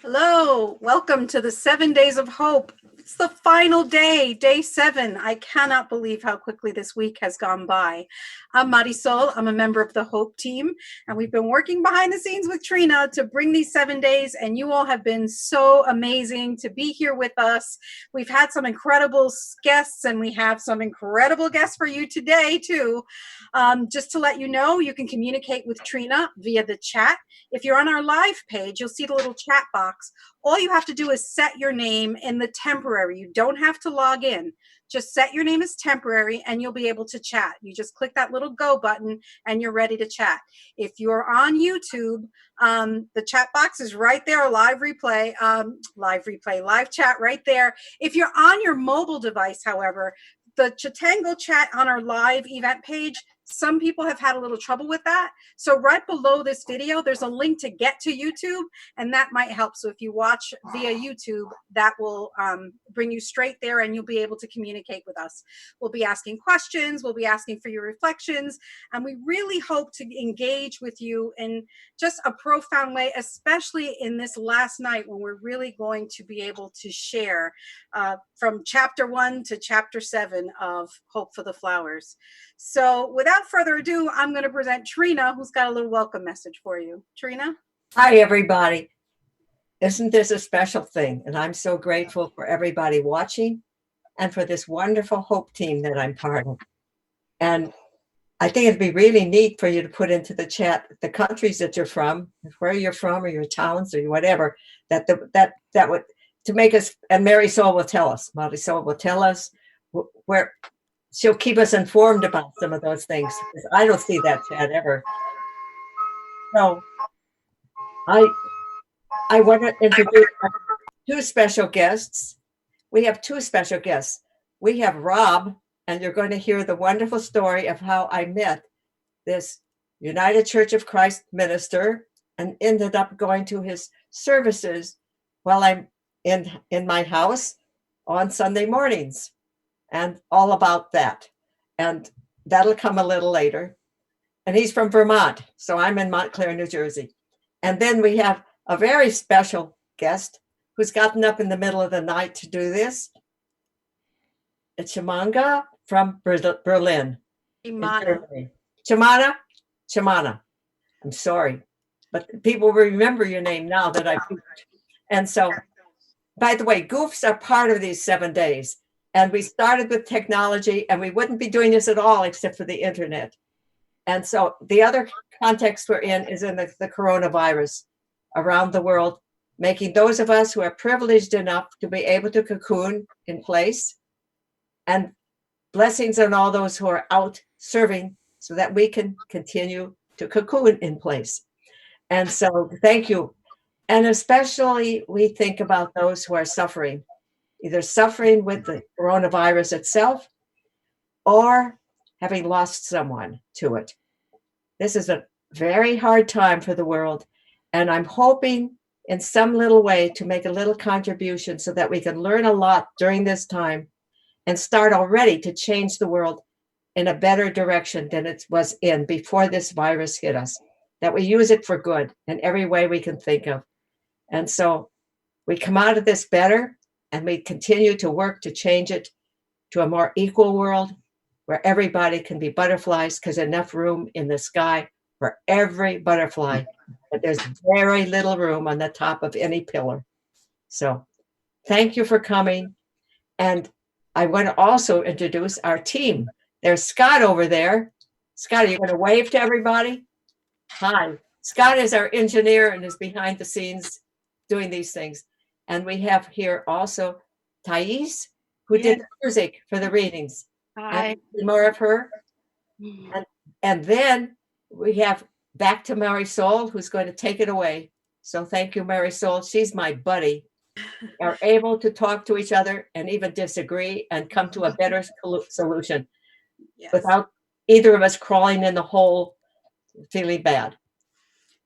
Hello, welcome to the 7 days of hope. It's the final day, day 7. I cannot believe how quickly this week has gone by. I'm Marisol. I'm a member of the Hope team, and we've been working behind the scenes with Trina to bring these 7 days, and you all have been so amazing to be here with us. We've had some incredible guests, and we have some incredible guests for you today, too. Just to let you know, you can communicate with Trina via the chat. If you're on our live page, you'll see the little chat box. All you have to do is set your name in the temporary. You don't have to log in. Just set your name as temporary and you'll be able to chat. You just click that little go button and you're ready to chat. If you're on YouTube, the chat box is right there, live chat right there. If you're on your mobile device, however, the Chatango chat on our live event page, some people have had a little trouble with that. So right below this video, there's a link to get to YouTube, and that might help. So if you watch via YouTube, that will bring you straight there and you'll be able to communicate with us. We'll be asking questions, we'll be asking for your reflections, and we really hope to engage with you in just a profound way, especially in this last night when we're really going to be able to share from chapter 1 to chapter 7 of Hope for the Flowers. So without further ado, I'm going to present Trina, who's got a little welcome message for you. Trina? Hi, everybody. Isn't this a special thing? And I'm so grateful for everybody watching and for this wonderful Hope team that I'm part of. And I think it'd be really neat for you to put into the chat the countries that you're from, where you're from, or your towns, or whatever, that would, to make us, and Marisol will tell us. Marisol will tell us where she'll keep us informed about some of those things, because I don't see that chat ever. So I want to introduce two special guests. We have two special guests. We have Rob, and you're going to hear the wonderful story of how I met this United Church of Christ minister and ended up going to his services while I'm in my house on Sunday mornings, and all about that. And that'll come a little later. And he's from Vermont, so I'm in Montclair, New Jersey. And then we have a very special guest who's gotten up in the middle of the night to do this. It's Chimana from Berlin. Chimana. I'm sorry, but people will remember your name now that I've. And so, by the way, goofs are part of these 7 days. And we started with technology, and we wouldn't be doing this at all except for the internet. And so the other context we're in is in the coronavirus around the world, making those of us who are privileged enough to be able to cocoon in place, and blessings on all those who are out serving so that we can continue to cocoon in place. And so thank you. And especially we think about those who are suffering, either suffering with the coronavirus itself or having lost someone to it. This is a very hard time for the world, and I'm hoping in some little way to make a little contribution so that we can learn a lot during this time and start already to change the world in a better direction than it was in before this virus hit us, that we use it for good in every way we can think of. And so we come out of this better, and we continue to work to change it to a more equal world where everybody can be butterflies, because enough room in the sky for every butterfly, but there's very little room on the top of any pillar. So thank you for coming. And I want to also introduce our team. There's Scott over there. Scott, are you going to wave to everybody? Hi. Scott is our engineer and is behind the scenes doing these things. And we have here also Thais, who did the music for the readings. Hi. More of her. And then we have back to Marisol, who's going to take it away. So thank you, Marisol. She's my buddy. We are able to talk to each other and even disagree and come to a better solution without either of us crawling in the hole feeling bad.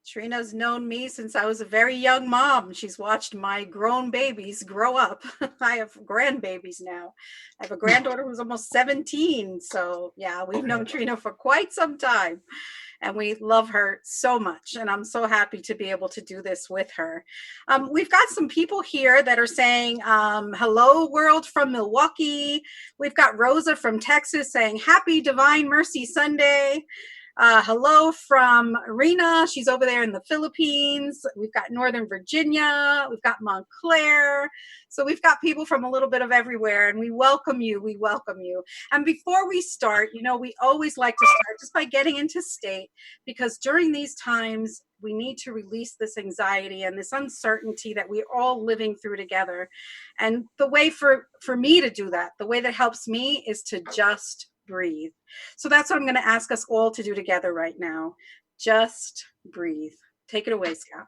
Trina's known me since I was a very young mom. She's watched my grown babies grow up. I have grandbabies now. I have a granddaughter who's almost 17. So yeah, we've known Trina for quite some time. and we love her so much. And I'm so happy to be able to do this with her. We've got some people here that are saying, hello, world from Milwaukee. We've got Rosa from Texas saying, happy Divine Mercy Sunday. Hello from Rena. She's over there in the Philippines. We've got Northern Virginia. We've got Montclair. So we've got people from a little bit of everywhere, and we welcome you. We welcome you. And before we start, we always like to start just by getting into state, because during these times, we need to release this anxiety and this uncertainty that we're all living through together. And the way for me to do that, the way that helps me, is to just breathe. So that's what I'm going to ask us all to do together right now. Just breathe. Take it away, Scott.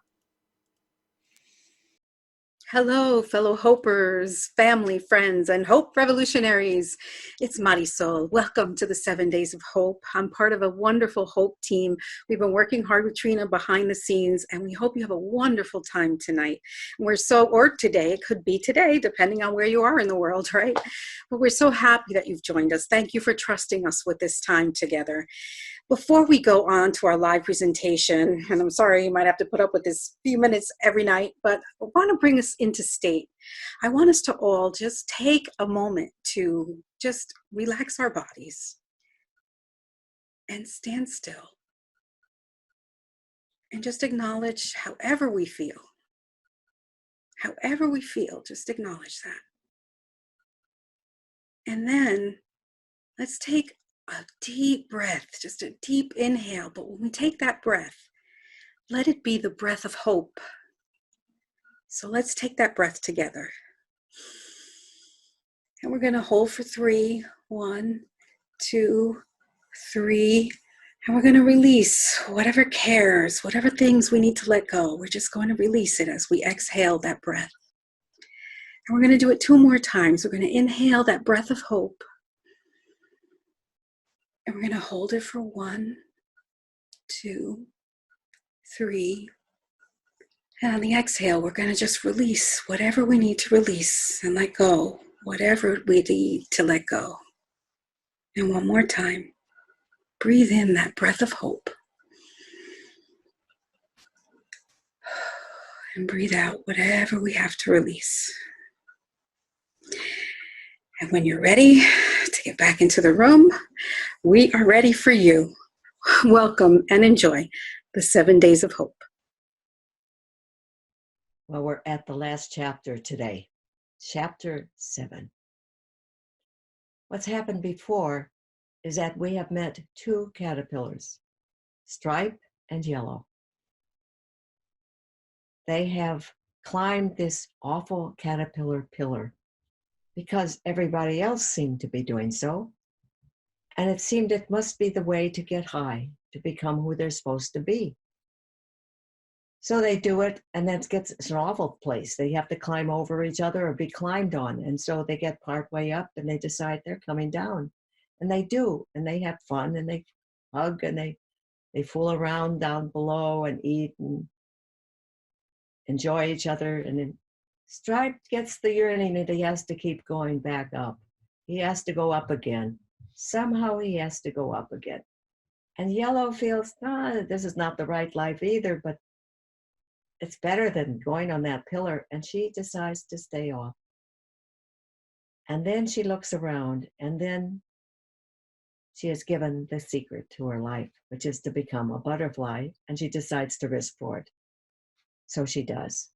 Hello, fellow Hopers, family, friends, and Hope Revolutionaries. It's Marisol. Welcome to the 7 Days of Hope. I'm part of a wonderful Hope team. We've been working hard with Trina behind the scenes, and we hope you have a wonderful time tonight. Or today, it could be today, depending on where you are in the world, right? But we're so happy that you've joined us. Thank you for trusting us with this time together. Before we go on to our live presentation, and I'm sorry you might have to put up with this few minutes every night, but I want to bring us into state. I want us to all just take a moment to just relax our bodies and stand still and just acknowledge however we feel. However we feel, just acknowledge that. And then let's take a deep breath, just a deep inhale. But when we take that breath, let it be the breath of hope. So let's take that breath together. And we're going to hold for 3. 1, 2, 3. And we're going to release whatever cares, whatever things we need to let go. We're just going to release it as we exhale that breath. And we're going to do it 2 more times. We're going to inhale that breath of hope. And we're going to hold it for 1, 2, 3. And on the exhale, we're going to just release whatever we need to release and let go, whatever we need to let go. And 1 more time, breathe in that breath of hope. And breathe out whatever we have to release. And when you're ready to get back into the room, we are ready for you. Welcome and enjoy the 7 Days of Hope. Well, we're at the last chapter today, chapter 7. What's happened before is that we have met 2 caterpillars, Stripe and Yellow. They have climbed this awful caterpillar pillar because everybody else seemed to be doing so. And it seemed it must be the way to get high, to become who they're supposed to be. So they do it, and it's an awful place. They have to climb over each other or be climbed on. And so they get part way up and they decide they're coming down. And they do, and they have fun, and they hug, and they fool around down below and eat and enjoy each other. And then Stripe gets the yearning that he has to keep going back up. He has to go up again. Somehow he has to go up again. And Yellow feels, this is not the right life either, but it's better than going on that pillar. And she decides to stay off. And then she looks around, and then she is given the secret to her life, which is to become a butterfly, and she decides to risk for it. So she does.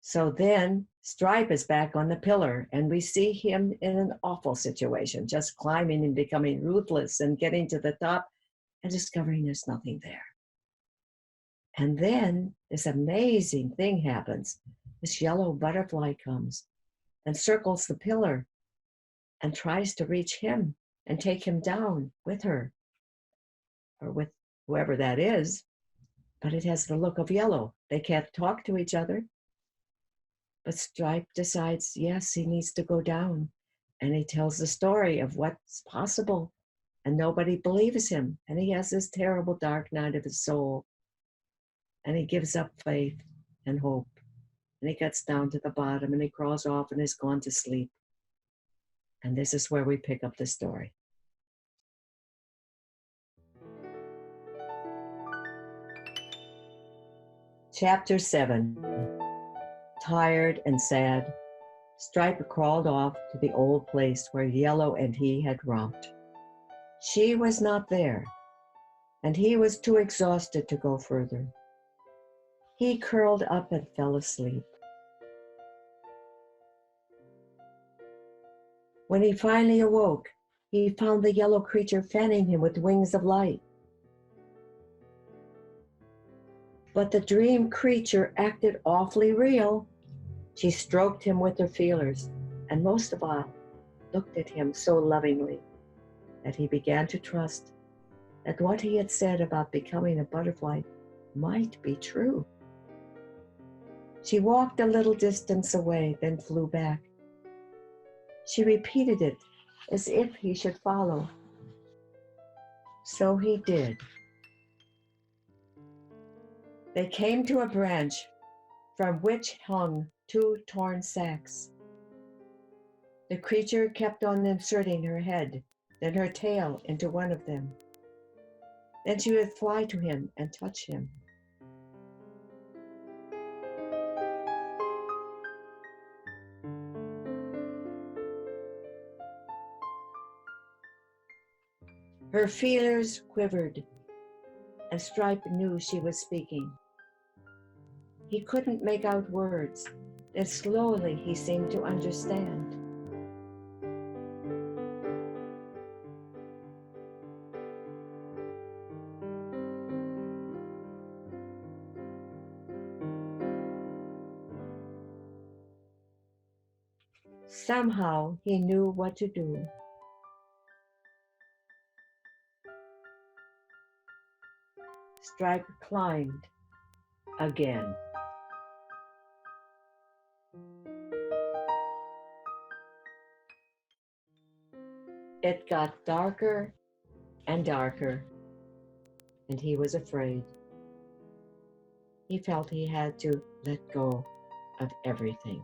So then Stripe is back on the pillar, and we see him in an awful situation, just climbing and becoming ruthless and getting to the top and discovering there's nothing there. And then this amazing thing happens. This yellow butterfly comes and circles the pillar and tries to reach him and take him down with her, or with whoever that is. But it has the look of Yellow. They can't talk to each other. But Stripe decides, yes, he needs to go down. And he tells the story of what's possible. And nobody believes him. And he has this terrible dark night of his soul. And he gives up faith and hope. And he gets down to the bottom and he crawls off and is gone to sleep. And this is where we pick up the story. Chapter 7. Tired and sad, Stripe crawled off to the old place where Yellow and he had romped. She was not there, and he was too exhausted to go further. He curled up and fell asleep. When he finally awoke, he found the yellow creature fanning him with wings of light. But the dream creature acted awfully real. She stroked him with her feelers, and most of all, looked at him so lovingly that he began to trust that what he had said about becoming a butterfly might be true. She walked a little distance away, then flew back. She repeated it as if he should follow. So he did. They came to a branch from which hung 2 torn sacks. The creature kept on inserting her head, then her tail into one of them. Then she would fly to him and touch him. Her feelers quivered, and Stripe knew she was speaking. He couldn't make out words, then slowly he seemed to understand. Somehow he knew what to do. Stripe climbed again. It got darker and darker, and he was afraid. He felt he had to let go of everything.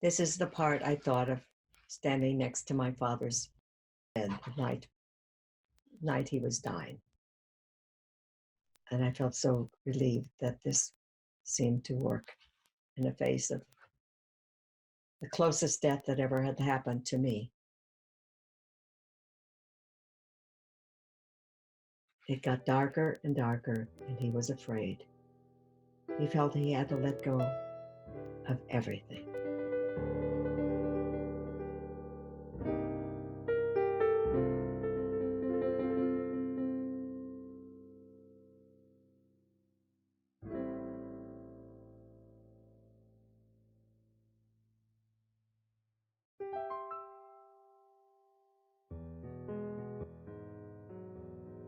This is the part I thought of standing next to my father's bed the night he was dying. And I felt so relieved that this seemed to work in the face of the closest death that ever had happened to me. It got darker and darker, and he was afraid. He felt he had to let go of everything.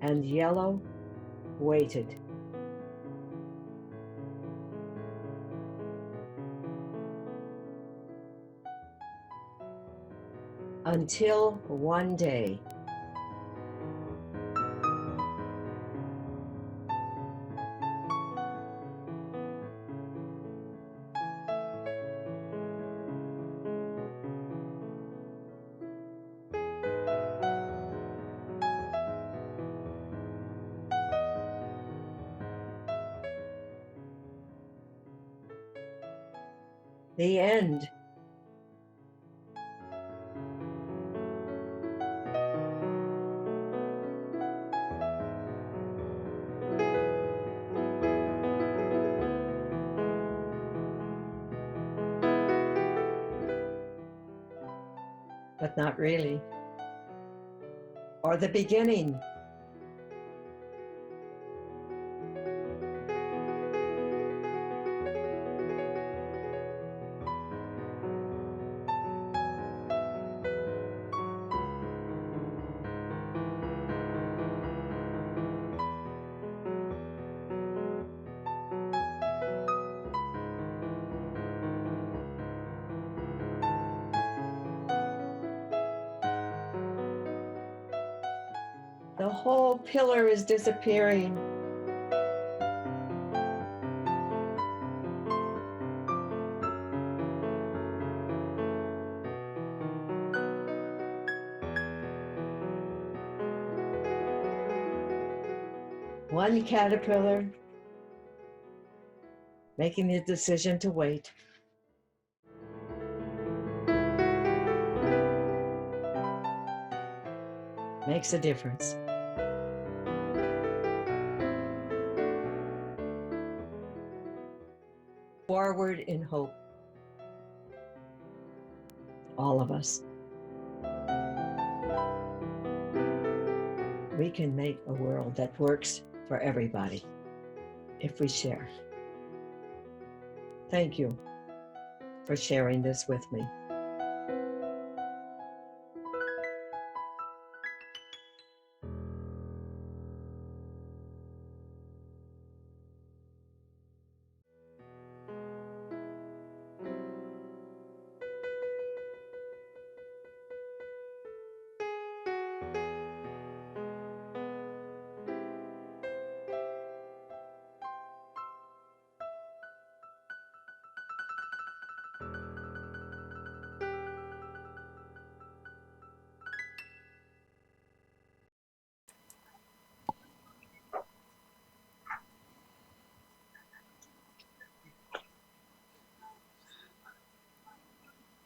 And Yellow waited. Until one day, the end. But not really. Or the beginning. The whole pillar is disappearing. One caterpillar making the decision to wait. Makes a difference. Forward in hope. All of us. We can make a world that works for everybody if we share. Thank you for sharing this with me.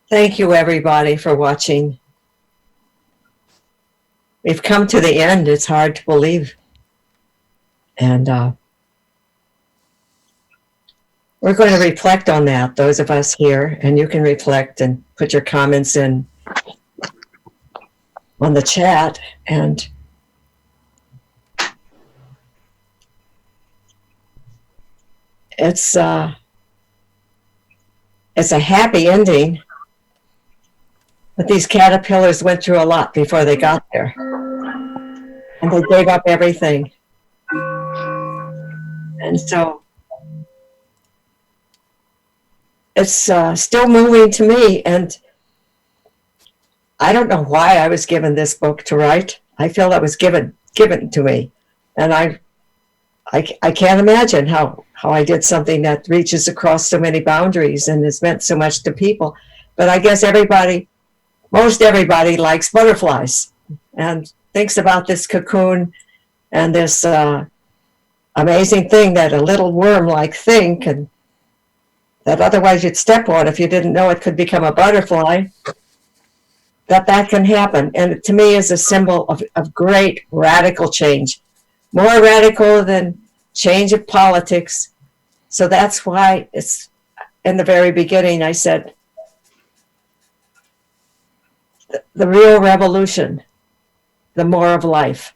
Thank you, everybody, for watching. We've come to the end. It's hard to believe. And we're going to reflect on that, those of us here, and you can reflect and put your comments in on the chat. And it's a happy ending. But these caterpillars went through a lot before they got there. And they gave up everything. And so it's still moving to me. And I don't know why I was given this book to write. I feel it was given to me. And I can't imagine how I did something that reaches across so many boundaries and has meant so much to people. But I guess most everybody likes butterflies and thinks about this cocoon and this amazing thing that a little worm-like thing that otherwise you'd step on if you didn't know it could become a butterfly, that can happen. And it, to me, is a symbol of great radical change, more radical than change of politics. So that's why it's in the very beginning I said, the real revolution, the more of life.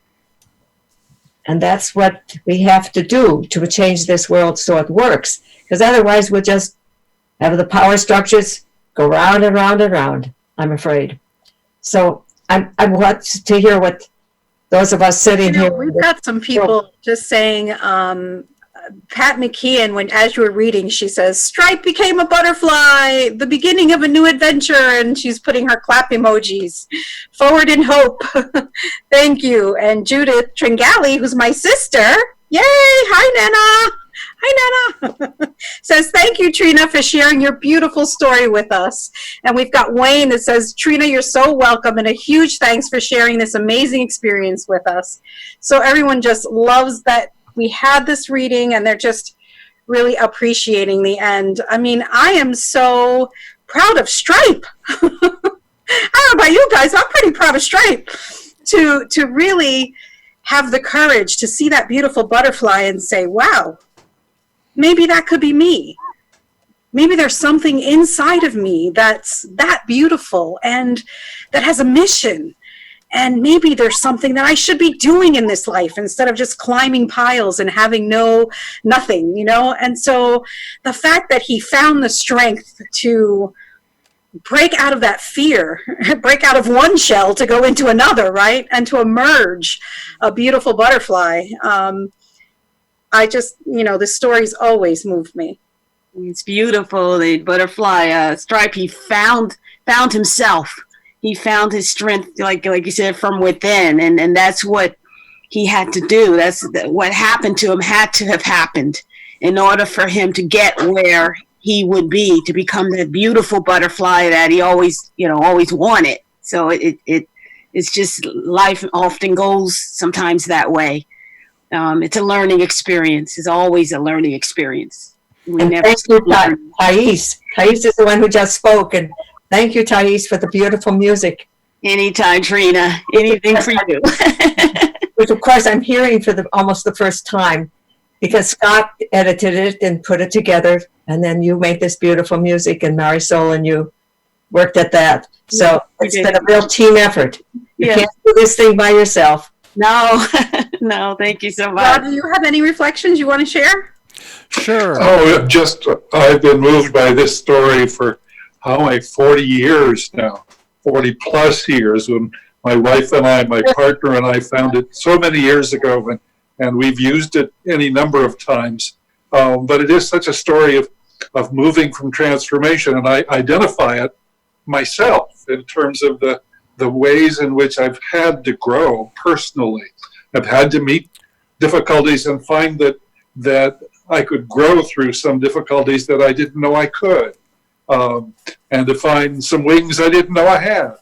And that's what we have to do to change this world so it works. Because otherwise we'll just have the power structures go round and round and round, I'm afraid. So I want to hear what those of us sitting here. We've got some people just saying, Pat McKeon, as you were reading, she says, Stripe became a butterfly, the beginning of a new adventure, and she's putting her clap emojis. Forward in hope. Thank you. And Judith Tringali, who's my sister, yay, hi Nana. Hi, Nana. Says, thank you, Trina, for sharing your beautiful story with us. And we've got Wayne that says, Trina, you're so welcome, and a huge thanks for sharing this amazing experience with us. So everyone just loves that we had this reading, and they're just really appreciating the end. I mean, I am so proud of Stripe. I don't know about you guys, I'm pretty proud of Stripe to really have the courage to see that beautiful butterfly and say, wow, maybe that could be me. Maybe there's something inside of me that's that beautiful and that has a mission. And maybe there's something that I should be doing in this life instead of just climbing piles and having nothing, you know? And so the fact that he found the strength to break out of that fear, break out of one shell to go into another, right? And to emerge a beautiful butterfly. I just, the stories always move me. It's beautiful. The butterfly Stripe, he found himself. He found his strength, like you said, from within, and that's what he had to do. That's what happened to him had to have happened in order for him to get where he would be, to become that beautiful butterfly that he always wanted. So it's just life often goes sometimes that way. it's a learning experience. It's always a learning experience. We And never thank you, learn. Thais. Thais is the one who just spoke, and thank you, Thais, for the beautiful music. Anytime, Trina. Anything for you. Which, of course, I'm hearing for almost the first time, because Scott edited it and put it together, and then you made this beautiful music, and Marisol and you worked at that. So it's been a real team effort. You can't do this thing by yourself. No, no, thank you so much. Rob, do you have any reflections you want to share? Sure. Oh, I've been moved by this story for 40 years now, 40 plus years, when my wife and I, my partner and I found it so many years ago, and we've used it any number of times. But it is such a story of moving from transformation, and I identify it myself in terms of the ways in which I've had to grow personally. I've had to meet difficulties and find that I could grow through some difficulties that I didn't know I could, and to find some wings I didn't know I had.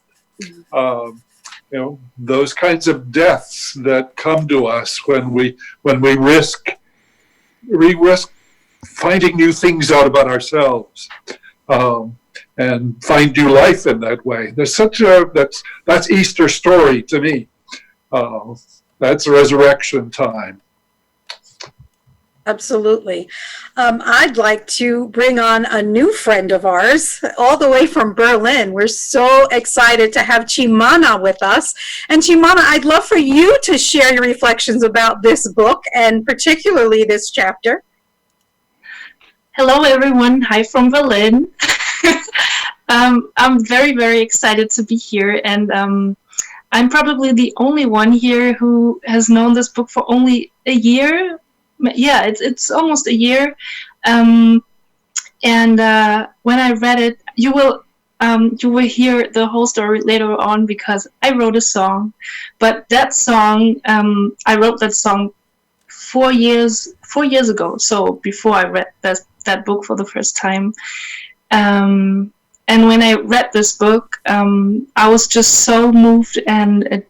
Those kinds of deaths that come to us when we risk finding new things out about ourselves, and find new life in that way. There's that's Easter story to me. That's resurrection time. Absolutely. I'd like to bring on a new friend of ours, all the way from Berlin. We're so excited to have Chimana with us. And Chimana, I'd love for you to share your reflections about this book, and particularly this chapter. Hello, everyone. Hi from Berlin. I'm very, very excited to be here. And I'm probably the only one here who has known this book for only a year. Yeah, it's almost a year, and when I read it, you will hear the whole story later on, because I wrote a song, but that song, I wrote that song 4 years ago, so before I read that book for the first time, and when I read this book, I was just so moved, and it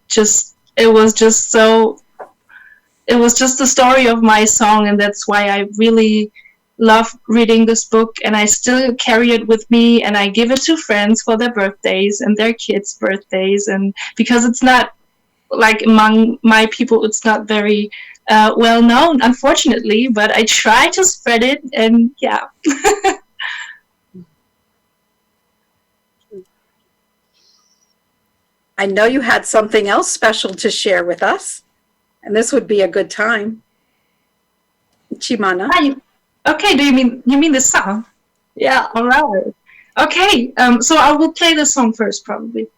was just the story of my song, and that's why I really love reading this book, and I still carry it with me, and I give it to friends for their birthdays and their kids' birthdays, and because it's not, like, among my people, it's not very well known, unfortunately, but I try to spread it, and yeah. I know you had something else special to share with us, and this would be a good time. Chimana. Okay, do you mean the song? Yeah. All right. Okay, so I will play the song first, probably.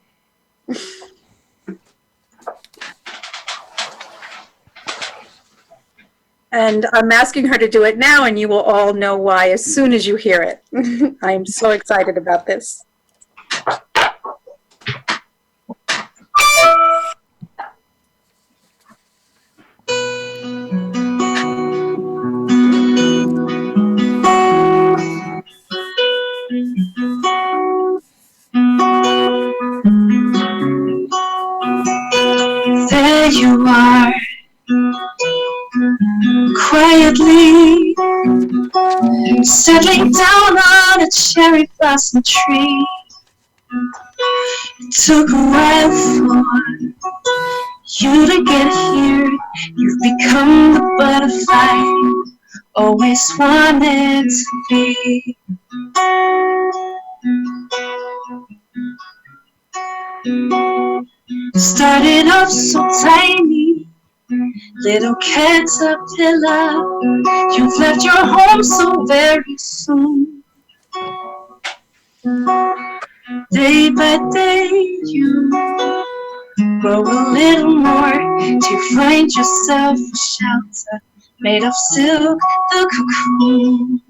And I'm asking her to do it now, and you will all know why as soon as you hear it. I am so excited about this. There you are, quietly settling down on a cherry blossom tree. It took a while for you to get here. You've become the butterfly you always wanted to be. Started off so tiny, little caterpillar. You've left your home so very soon. Day by day you grow a little more to find yourself a shelter made of silk, the cocoon.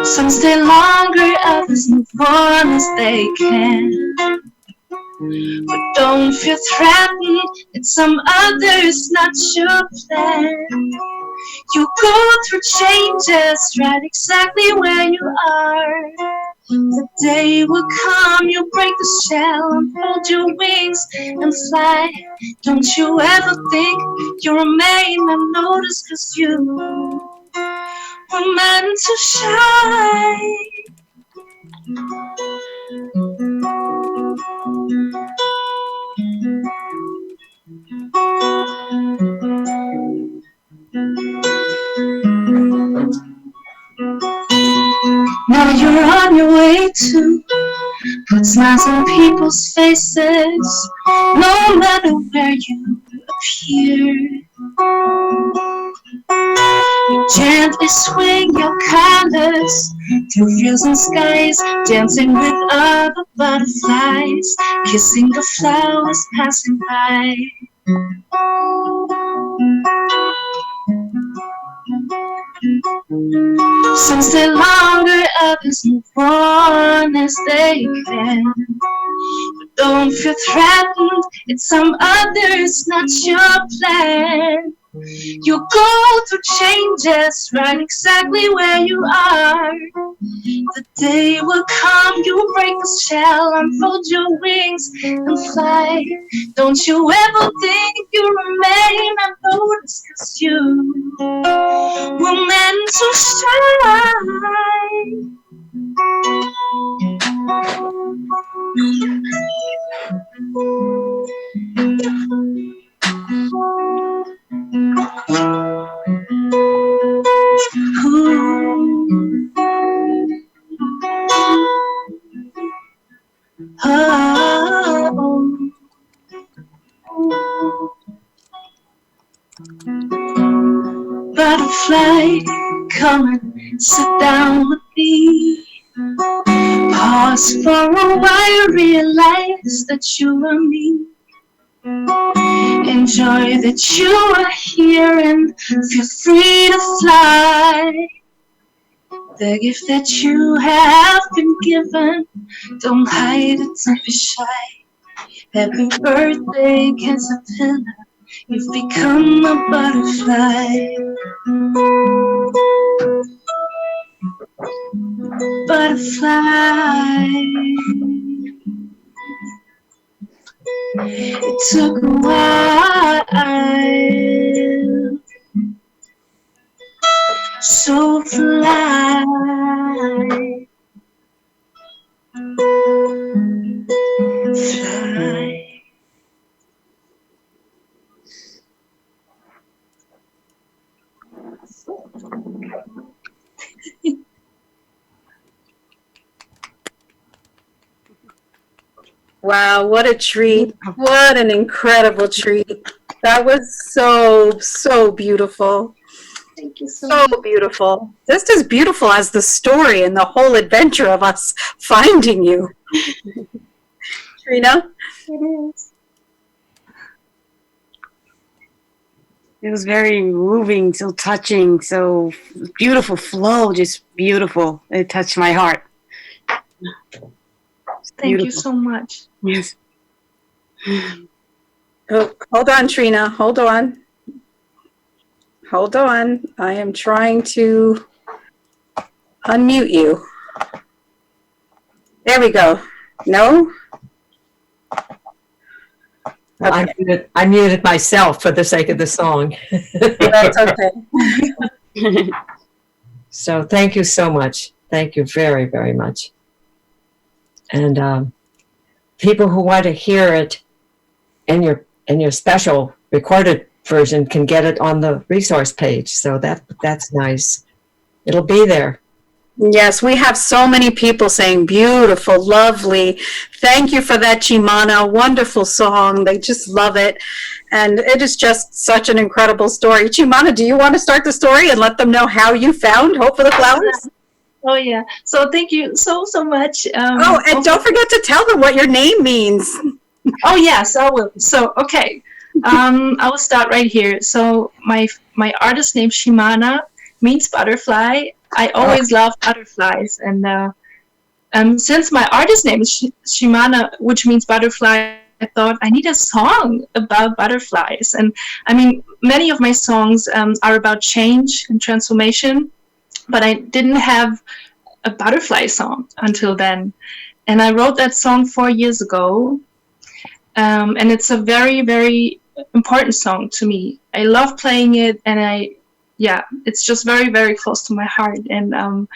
Some stay longer, others move on as they can. But don't feel threatened, and some others not your plan. You go through changes right exactly where you are. The day will come, you break the shell, unfold your wings and fly. Don't you ever think you're a man I've noticed, 'cause you were meant to shine. Now you're on your way to put smiles on people's faces, no matter where you appear. You gently swing your colors through fields and skies, dancing with other butterflies, kissing the flowers passing by. Some stay longer, others move on as they can. But don't feel threatened, it's some others, not your plan. You go through changes, right exactly where you are. The day will come, you break the shell, unfold your wings and fly. Don't you ever think you remain unnoticed, 'cause you were meant to shine. Butterfly, come and sit down with me. Pause for a while, realize that you are me. Enjoy that you are here and feel free to fly. The gift that you have been given, don't hide it, don't be shy. Happy birthday, caterpillar, you've become a butterfly. Butterfly. It took a while, so fly. Fly. Wow, what a treat. What an incredible treat. That was so, so beautiful. Thank you so much. So beautiful. Just as beautiful as the story and the whole adventure of us finding you. Trina? It is. It was very moving, so touching, so beautiful flow, just beautiful. It touched my heart. Thank you so much. Yes. Oh, hold on, Trina. Hold on. Hold on. I am trying to unmute you. There we go. No? Okay. I muted myself for the sake of the song. That's okay. So thank you so much. Thank you very, very much. And people who want to hear it in your special recorded version can get it on the resource page. So that's nice. It'll be there. Yes, we have so many people saying beautiful, lovely. Thank you for that, Chimana. Wonderful song. They just love it. And it is just such an incredible story. Chimana, do you want to start the story and let them know how you found Hope for the Flowers? Oh, yeah. So thank you so much. Oh, and don't forget to tell them what your name means. Oh, yes, I will. So, okay. I will start right here. So my artist name, Chimana, means butterfly. I always loved butterflies. And since my artist name is Chimana, which means butterfly, I thought I need a song about butterflies. And I mean, many of my songs are about change and transformation, but I didn't have a butterfly song until then. And I wrote that song 4 years ago. And it's a very, very important song to me. I love playing it, and it's just very, very close to my heart. And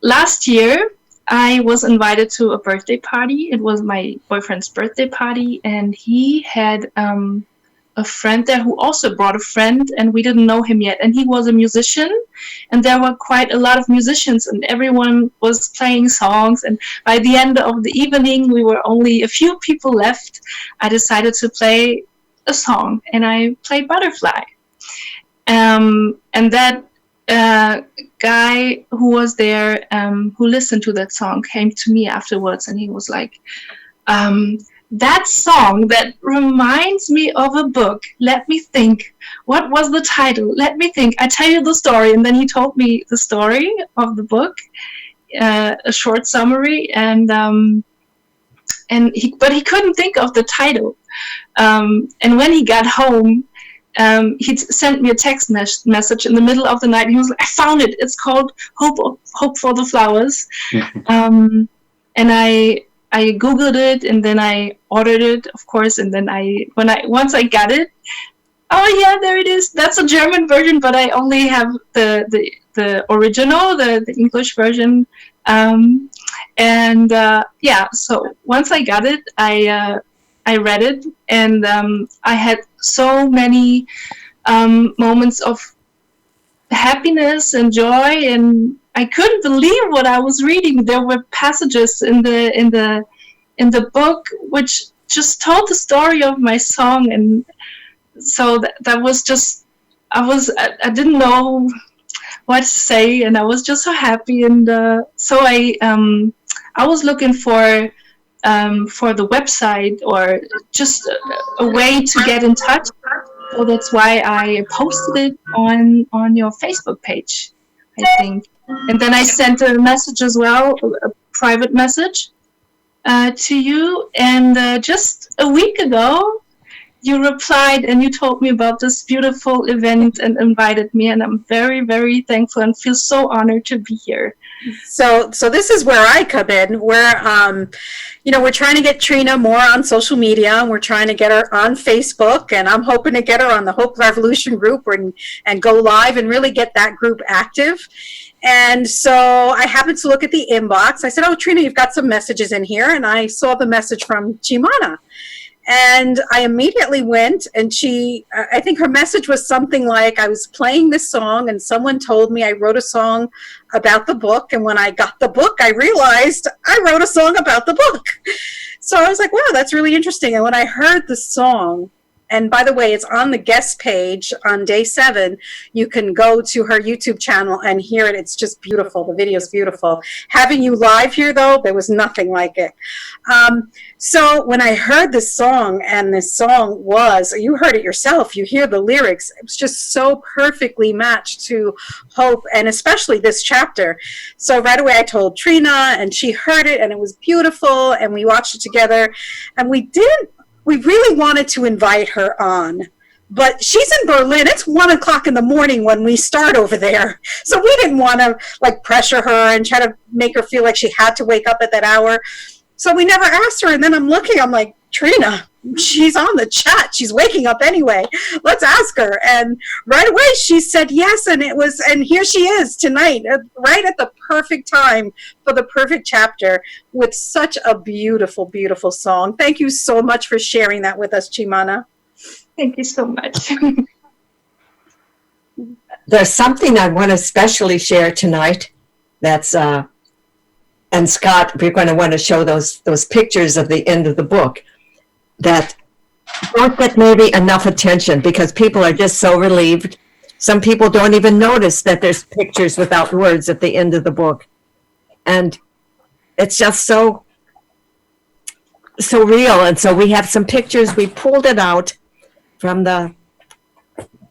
last year, I was invited to a birthday party. It was my boyfriend's birthday party, and he had a friend there who also brought a friend, and we didn't know him yet. And he was a musician, and there were quite a lot of musicians, and everyone was playing songs. And by the end of the evening, we were only a few people left. I decided to play a song, and I played Butterfly. And that guy who was there, who listened to that song, came to me afterwards, and he was like, that song, that reminds me of a book. Let me think. What was the title? Let me think. I tell you the story. And then he told me the story of the book, a short summary, but he couldn't think of the title. And when he got home, he sent me a text message in the middle of the night. He was like, I found it. It's called Hope for the Flowers. And I Googled it, and then I ordered it, of course. And then once I got it, oh yeah, there it is. That's a German version, but I only have the original, the English version. So once I got it, I read it, and I had so many moments of happiness and joy, and I couldn't believe what I was reading. There were passages in the book which just told the story of my song, and so that was just I didn't know what to say, and I was just so happy, and so I was looking for the website or just a way to get in touch. So that's why I posted it on your Facebook page, I think. And then I sent a message as well, a private message to you. And just a week ago, you replied and you told me about this beautiful event and invited me. And I'm very, very thankful and feel so honored to be here. So this is where I come in. We're trying to get Trina more on social media, and we're trying to get her on Facebook, and I'm hoping to get her on the Hope Revolution group and go live and really get that group active. And so I happened to look at the inbox. I said, oh, Trina, you've got some messages in here. And I saw the message from Chimana. And I immediately went, and I think her message was something like, I was playing this song and someone told me I wrote a song about the book. And when I got the book, I realized I wrote a song about the book. So I was like, wow, that's really interesting. And when I heard the song, and by the way, it's on the guest page on day 7. You can go to her YouTube channel and hear it. It's just beautiful. The video is beautiful. Having you live here, though, there was nothing like it. So when I heard this song, and this song you heard it yourself, you hear the lyrics, it was just so perfectly matched to Hope, and especially this chapter. So right away I told Trina, and she heard it, and it was beautiful, and we watched it together, and we really wanted to invite her on, but she's in Berlin. It's 1:00 in the morning when we start over there. So we didn't want to pressure her and try to make her feel like she had to wake up at that hour. So we never asked her. And then I'm like, Trina, she's on the chat. She's waking up anyway. Let's ask her. And right away she said yes. And here she is tonight, right at the perfect time for the perfect chapter with such a beautiful, beautiful song. Thank you so much for sharing that with us, Chimana. Thank you so much. There's something I want to especially share tonight. That's, and Scott, we're going to want to show those pictures of the end of the book that don't get maybe enough attention because people are just so relieved. Some people don't even notice that there's pictures without words at the end of the book. And it's just so real. And so we have some pictures. We pulled it out from the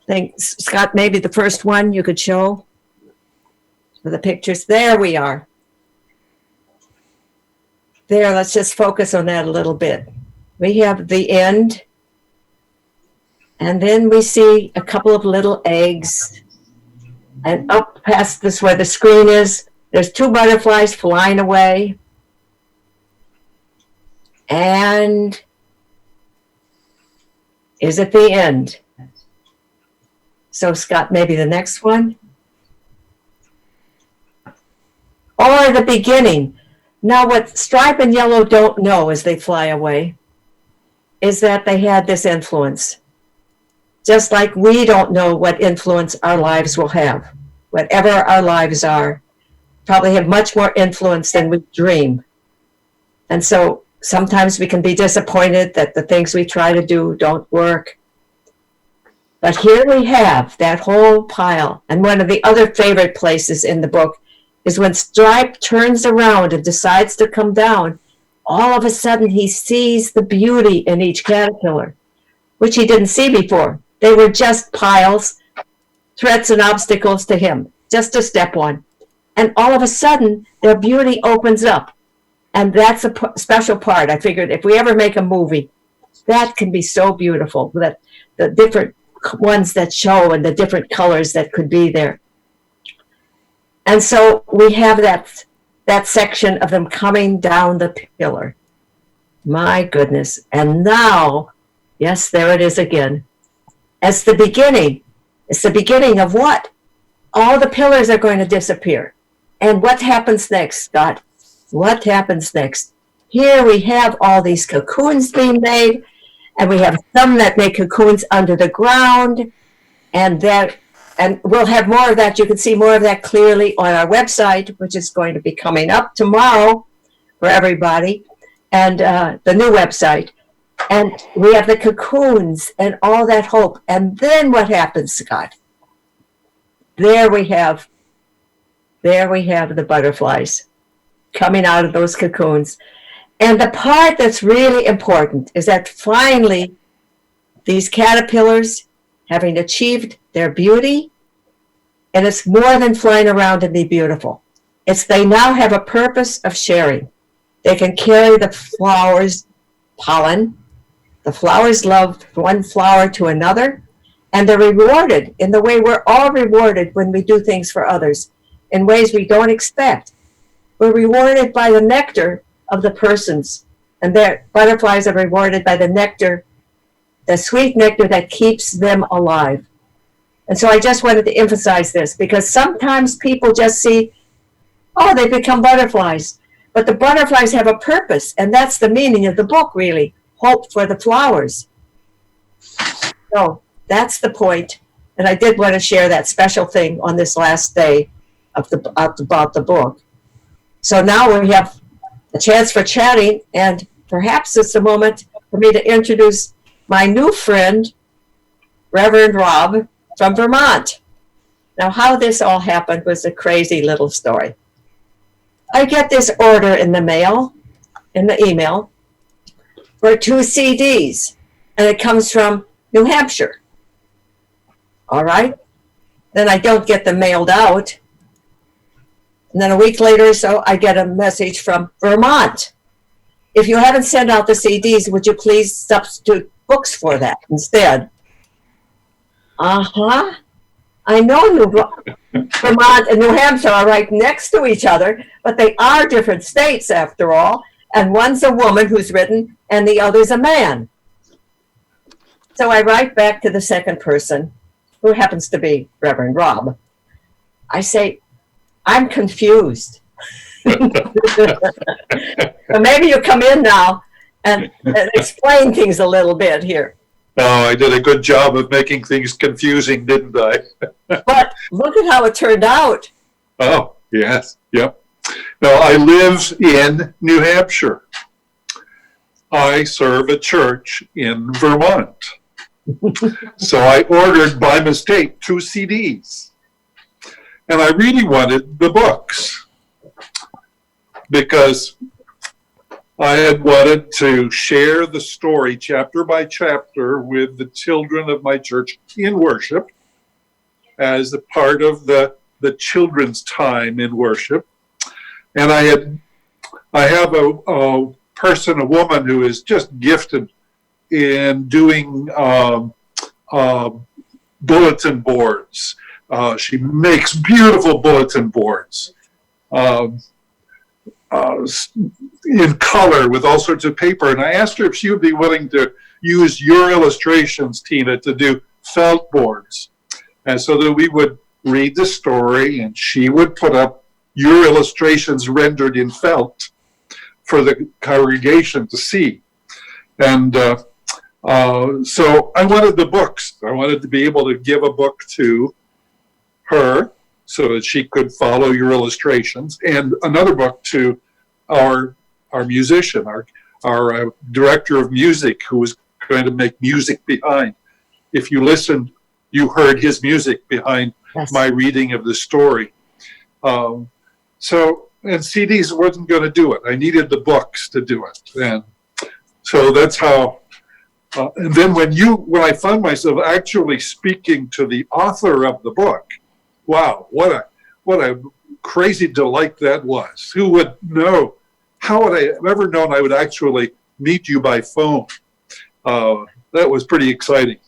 thing. Scott, maybe the first one you could show for the pictures. There we are. There, let's just focus on that a little bit. We have the end, and then we see a couple of little eggs, and up past this where the screen is, There's 2 butterflies flying away. And is it the end? So, Scott, maybe the next one? Or the beginning. Now, what Stripe and Yellow don't know as they fly away is that they had this influence. Just like we don't know what influence our lives will have. Whatever our lives are, probably have much more influence than we dream. And so sometimes we can be disappointed that the things we try to do don't work. But here we have that whole pile. And one of the other favorite places in the book is when Stripe turns around and decides to come down, all of a sudden he sees the beauty in each caterpillar, which he didn't see before. They were just piles, threats and obstacles to him, just a step one. And all of a sudden, their beauty opens up. And that's a special part. I figured if we ever make a movie, that can be so beautiful, that the different ones that show and the different colors that could be there. And so we have that section of them coming down the pillar. My goodness. And now, yes, there it is again. It's the beginning. It's the beginning of what? All the pillars are going to disappear. And what happens next, Scott? What happens next? Here we have all these cocoons being made, and we have some that make cocoons under the ground, and we'll have more of that. You can see more of that clearly on our website, which is going to be coming up tomorrow for everybody, and the new website. And we have the cocoons and all that hope. And then what happens, Scott? There we have the butterflies coming out of those cocoons. And the part that's really important is that finally these caterpillars, having achieved their beauty, and it's more than flying around and be beautiful. It's they now have a purpose of sharing. They can carry the flowers' pollen. The flowers love one flower to another, and they're rewarded in the way we're all rewarded when we do things for others, in ways we don't expect. We're rewarded by the nectar of the persons, and their butterflies are rewarded by the nectar, the sweet nectar that keeps them alive. And so I just wanted to emphasize this, because sometimes people just see, oh, they become butterflies. But the butterflies have a purpose, and that's the meaning of the book, really. Hope for the flowers. So that's the point. And I did want to share that special thing on this last day about the book. So now we have a chance for chatting, and perhaps it's a moment for me to introduce my new friend, Reverend Rob from Vermont. Now, how this all happened was a crazy little story. I get this order in the mail, in the email, for 2 CDs, and it comes from New Hampshire. All right? Then I don't get them mailed out. And then a week later or so, I get a message from Vermont. If you haven't sent out the CDs, would you please substitute books for that instead? Uh-huh. I know Vermont and New Hampshire are right next to each other, but they are different states after all. And one's a woman who's written, and the other's a man. So I write back to the second person, who happens to be Reverend Rob. I say, I'm confused. So maybe you come in now and explain things a little bit here. Oh, I did a good job of making things confusing, didn't I? But look at how it turned out. Oh, yes, yep. Now, I live in New Hampshire. I serve a church in Vermont. So I ordered by mistake 2 CDs. And I really wanted the books because I had wanted to share the story chapter by chapter with the children of my church in worship as a part of the children's time in worship. And I have a person, a woman who is just gifted in doing bulletin boards. She makes beautiful bulletin boards. um, in color with all sorts of paper. And I asked her if she would be willing to use your illustrations, Tina, to do felt boards. And so that we would read the story and she would put up your illustrations rendered in felt for the congregation to see. And so I wanted the books. I wanted to be able to give a book to her so that she could follow your illustrations, and another book to our musician, our director of music, who was going to make music behind. If you listened, you heard his music behind my reading of the story. And CDs wasn't going to do it. I needed the books to do it. And so that's how, and then when I found myself actually speaking to the author of the book, wow, what a crazy delight that was. Who would know? How would I have ever known I would actually meet you by phone? That was pretty exciting.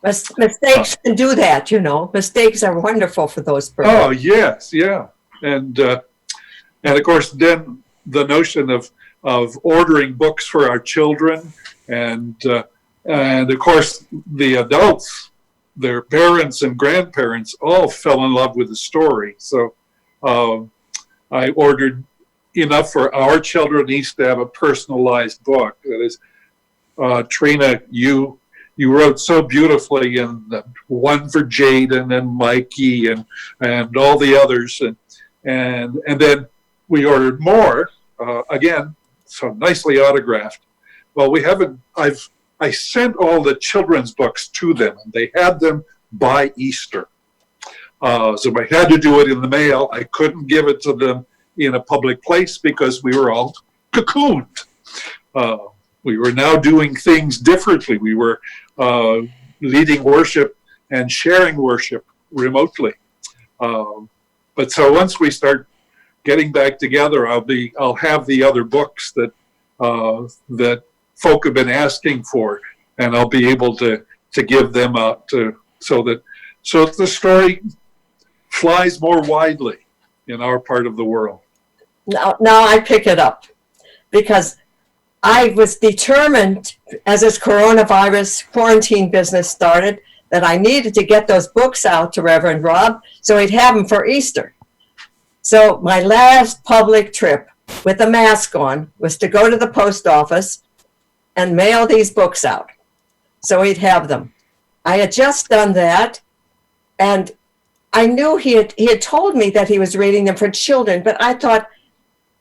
Mistakes can do that, Mistakes are wonderful for those purposes. Oh, yes, yeah. And of course, then the notion of ordering books for our children, and of course the adults, their parents and grandparents all fell in love with the story. So I ordered enough for our children each to have a personalized book. That is, Trina, you wrote so beautifully in the one for Jaden and Mikey and all the others, and then we ordered more, again, so nicely autographed. Well, I sent all the children's books to them, and they had them by Easter. So I had to do it in the mail. I couldn't give it to them in a public place because we were all cocooned. We were now doing things differently. We were leading worship and sharing worship remotely. But so once we start getting back together, I'll have the other books that folk have been asking for, and I'll be able to give them out so that the story flies more widely in our part of the world. Now I pick it up because I was determined, as this coronavirus quarantine business started, that I needed to get those books out to Reverend Rob so he'd have them for Easter. So my last public trip with a mask on was to go to the post office and mail these books out so he'd have them. I had just done that, and I knew he had told me that he was reading them for children, but I thought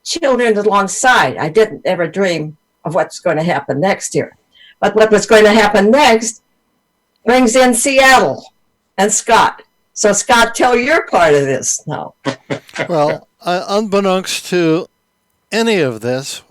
children alongside. I didn't ever dream of what's going to happen next year. But what was going to happen next brings in Seattle and Scott. So Scott, tell your part of this now. Well, unbeknownst to any of this,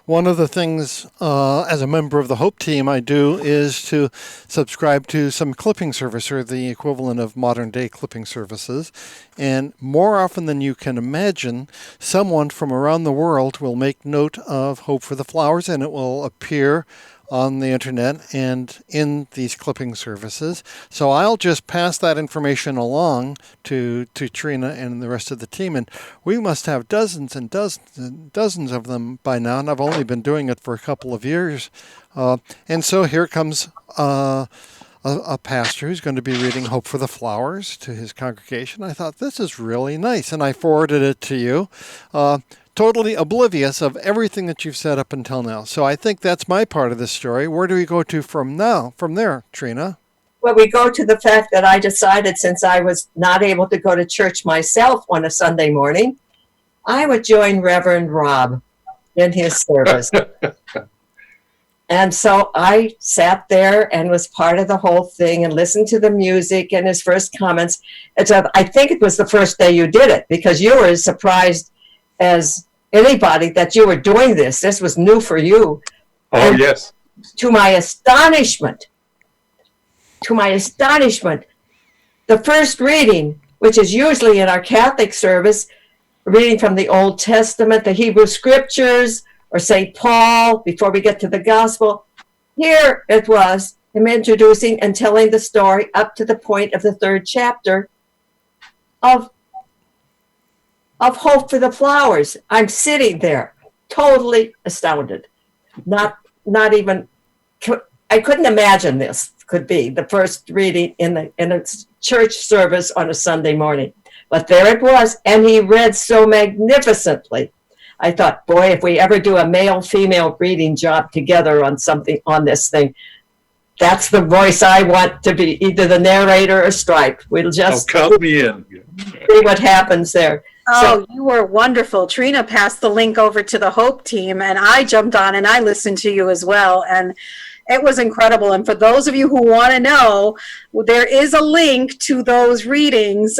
one of the things as a member of the Hope team I do is to subscribe to some clipping service, or the equivalent of modern day clipping services. And more often than you can imagine, someone from around the world will make note of Hope for the Flowers, and it will appear on the internet and in these clipping services. So I'll just pass that information along to Trina and the rest of the team, and we must have dozens and dozens and dozens of them by now, and I've only been doing it for a couple of years. And so here comes a pastor who's going to be reading Hope for the Flowers to his congregation. I thought, this is really nice, and I forwarded it to you. Totally oblivious of everything that you've said up until now. So I think that's my part of the story. Where do we go to from there, Trina? Well, we go to the fact that I decided, since I was not able to go to church myself on a Sunday morning, I would join Reverend Rob in his service. And so I sat there and was part of the whole thing and listened to the music and his first comments. And so I think it was the first day you did it, because you were as surprised as anybody that you were doing this. This was new for you. Oh, and yes. To my astonishment, the first reading, which is usually in our Catholic service, reading from the Old Testament, the Hebrew Scriptures, or St. Paul, before we get to the Gospel, here it was him introducing and telling the story up to the point of the 3rd chapter of of Hope for the Flowers. I'm sitting there, totally astounded. Not even, I couldn't imagine this could be the first reading in a church service on a Sunday morning. But there it was, and he read so magnificently. I thought, boy, if we ever do a male-female reading job together on something, on this thing, that's the voice I want to be, either the narrator or Stripe. We'll just count me in. See what happens there. Oh, you were wonderful. Trina passed the link over to the Hope team, and I jumped on and I listened to you as well. And it was incredible. And for those of you who want to know, there is a link to those readings.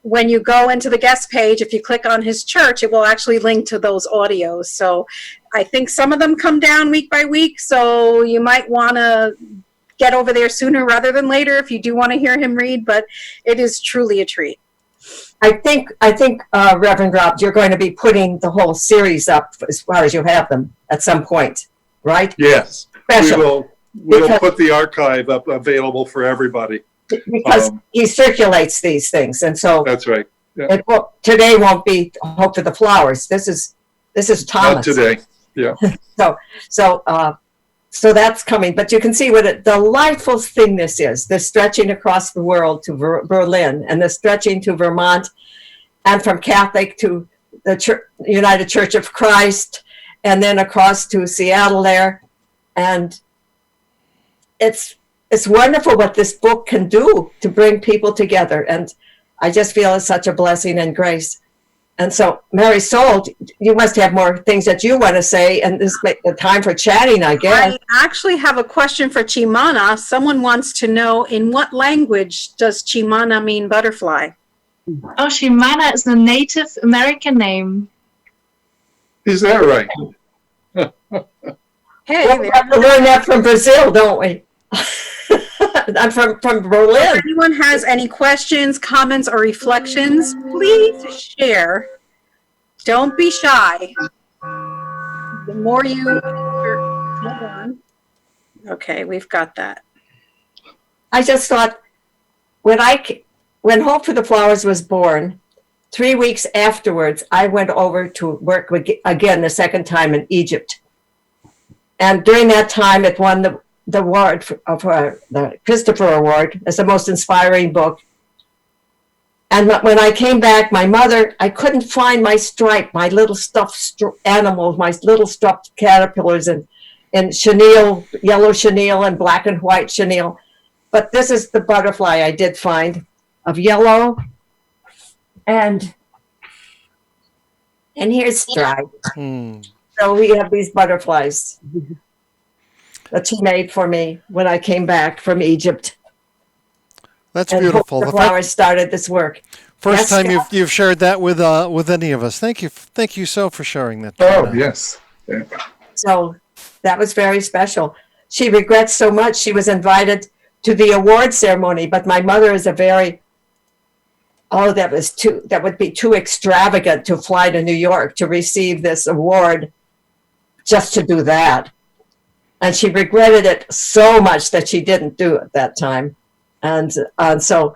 When you go into the guest page, if you click on his church, it will actually link to those audios. So I think some of them come down week by week. So you might want to get over there sooner rather than later if you do want to hear him read. But it is truly a treat. I think, Reverend Rob, you're going to be putting the whole series up as far as you have them at some point, right? Yes, Special. we'll put the archive up available for everybody. Because he circulates these things, and so That's right. Yeah. Today won't be Hope for the Flowers. This is Thomas. Not today. Yeah. So that's coming. But you can see what a delightful thing this is. The stretching across the world to Berlin, and the stretching to Vermont, and from Catholic to the United Church of Christ, and then across to Seattle there, and it's wonderful what this book can do to bring people together. And I just feel it's such a blessing and grace. And so, Mary Soul, you must have more things that you want to say, and this is the time for chatting, I guess. I actually have a question for Chimana. Someone wants to know, in what language does Chimana mean butterfly? Oh, Chimana is a Native American name. Is that right? Hey, Well, we have to learn that from Brazil, don't we? I'm from Berlin. if anyone has any questions, comments, or reflections, please share. Don't be shy. The more you... Hold on. Okay, we've got that. I just thought, when Hope for the Flowers was born, 3 weeks afterwards, I went over to work again the second time in Egypt. And during that time, it won the award the Christopher Award as the most inspiring book. And when I came back, my mother, I couldn't find my Stripe, my little stuffed animals, my little stuffed caterpillars and chenille, yellow chenille and black and white chenille. But this is the butterfly I did find of yellow. And here's Stripe. So we have these butterflies that she made for me when I came back from Egypt. That's and beautiful. The Flowers started this work. First time you've shared that with any of us. Thank you so for sharing that. Oh, yes. Yeah. So that was very special. She regrets so much. She was invited to the award ceremony, but my mother is that would be too extravagant to fly to New York to receive this award just to do that. And she regretted it so much that she didn't do it that time. And so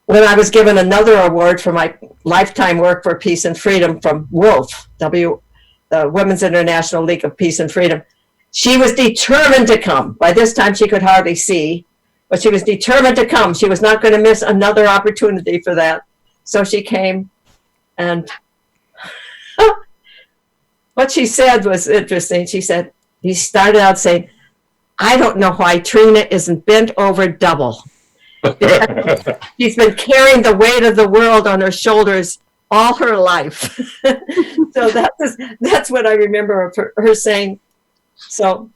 when I was given another award for my lifetime work for peace and freedom from WOLF, the Women's International League of Peace and Freedom, she was determined to come. By this time, she could hardly see, but she was determined to come. She was not going to miss another opportunity for that. So she came, and what she said was interesting. She said, he started out saying, I don't know why Trina isn't bent over double. She's been carrying the weight of the world on her shoulders all her life. So that's what I remember of her saying. So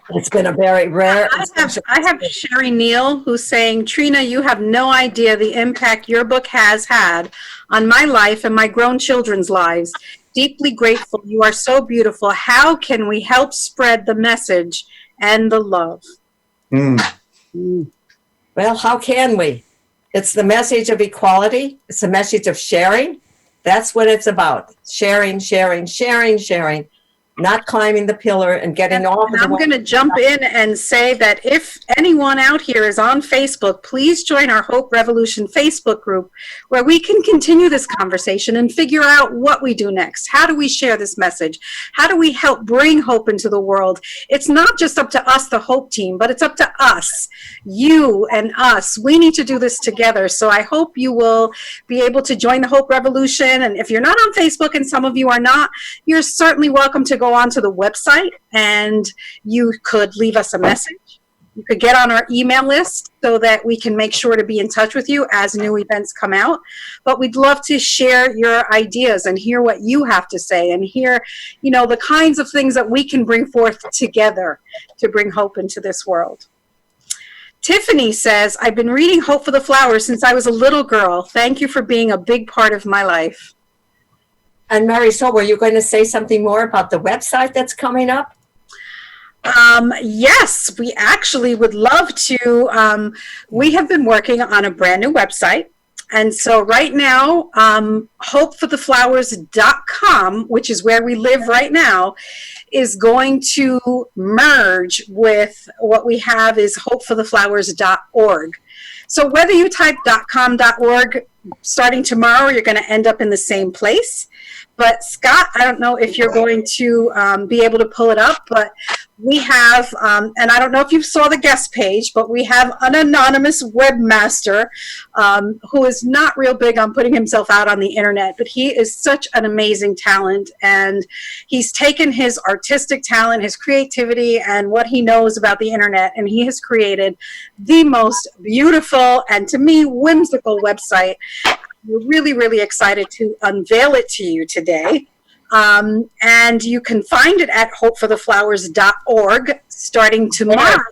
it's been a very rare. I have Sherry Neal who's saying, Trina, you have no idea the impact your book has had on my life and my grown children's lives. Deeply grateful. You are so beautiful. How can we help spread the message and the love? Well, how can we? It's the message of equality. It's the message of sharing. That's what it's about. Sharing, sharing, sharing, sharing. not climbing the pillar and getting all And I'm going to jump in and say that if anyone out here is on Facebook, please join our Hope Revolution Facebook group where we can continue this conversation and figure out what we do next. How do we share this message? How do we help bring hope into the world? It's not just up to us, the Hope team, but it's up to us, you and us. We need to do this together. So I hope you will be able to join the Hope Revolution. And if you're not on Facebook, and some of you are not, you're certainly welcome to go onto the website and you could leave us a message. You could get on our email list so that we can make sure to be in touch with you as new events come out. But we'd love to share your ideas and hear what you have to say and hear, you know, the kinds of things that we can bring forth together to bring hope into this world. Tiffany says, I've been reading Hope for the Flowers since I was a little girl. Thank you for being a big part of my life. And Marisol, were you going to say something more about the website that's coming up? Yes, we actually would love to. We have been working on a brand new website. And so right now, hopefortheflowers.com, which is where we live right now, is going to merge with what we have is hopefortheflowers.org. So whether you type .com.org starting tomorrow, you're going to end up in the same place. But Scott, I don't know if you're going to be able to pull it up, but we have, and I don't know if you saw the guest page, but we have an anonymous webmaster who is not real big on putting himself out on the internet, but he is such an amazing talent. And he's taken his artistic talent, his creativity, and what he knows about the internet, and he has created the most beautiful and, to me, whimsical website. We're really, really excited to unveil it to you today. And you can find it at hopefortheflowers.org starting tomorrow.